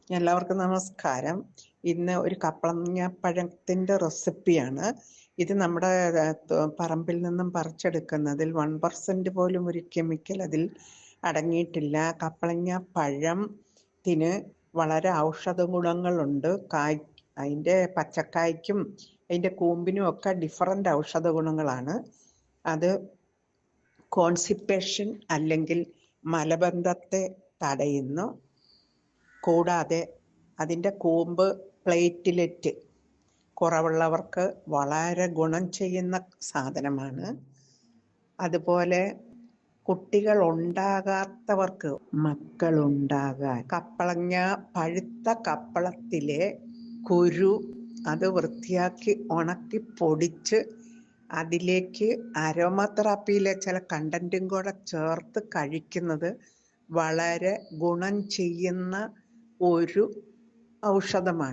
എല്ലാവർക്കും നമസ്കാരം. ഇന്ന് ഒരു കപ്പളങ്ങാപ്പഴത്തിന്റെ റെസിപ്പിയാണ്. ഇത് നമ്മുടെ പറമ്പിൽ നിന്നും പറിച്ചെടുക്കുന്നതിൽ 1% പോലും ഒരു കെമിക്കൽ അതിൽ അടങ്ങിയിട്ടില്ല. കപ്പളങ്ങാപ്പഴത്തിന് വളരെ ഔഷധ ഗുണങ്ങളുണ്ട്. അതിൻ്റെ പച്ചക്കായ്ക്കും അതിൻ്റെ കൂമ്പിനും ഒക്കെ ഡിഫറൻ്റ് ഔഷധ ഗുണങ്ങളാണ്. അത് കോൺസിപ്പേഷൻ അല്ലെങ്കിൽ മലബന്ധത്തെ തടയുന്നു. കൂടാതെ അതിൻ്റെ കൂമ്പ് പ്ലേറ്റ്ലെറ്റ് കുറവുള്ളവർക്ക് വളരെ ഗുണം ചെയ്യുന്ന സാധനമാണ്. അതുപോലെ കുട്ടികൾ ഉണ്ടാകാത്തവർക്ക് മക്കളുണ്ടാകാൻ പഴുത്ത കപ്പളത്തിലെ കുരു അത് വൃത്തിയാക്കി ഉണക്കി പൊടിച്ച് അതിലേക്ക് അരോമ തെറാപ്പിയിലെ ചില കണ്ടന്റും കൂടെ ചേർത്ത് കഴിക്കുന്നത് വളരെ ഗുണം ചെയ്യുന്ന ഒരു ഔഷധമാണ്.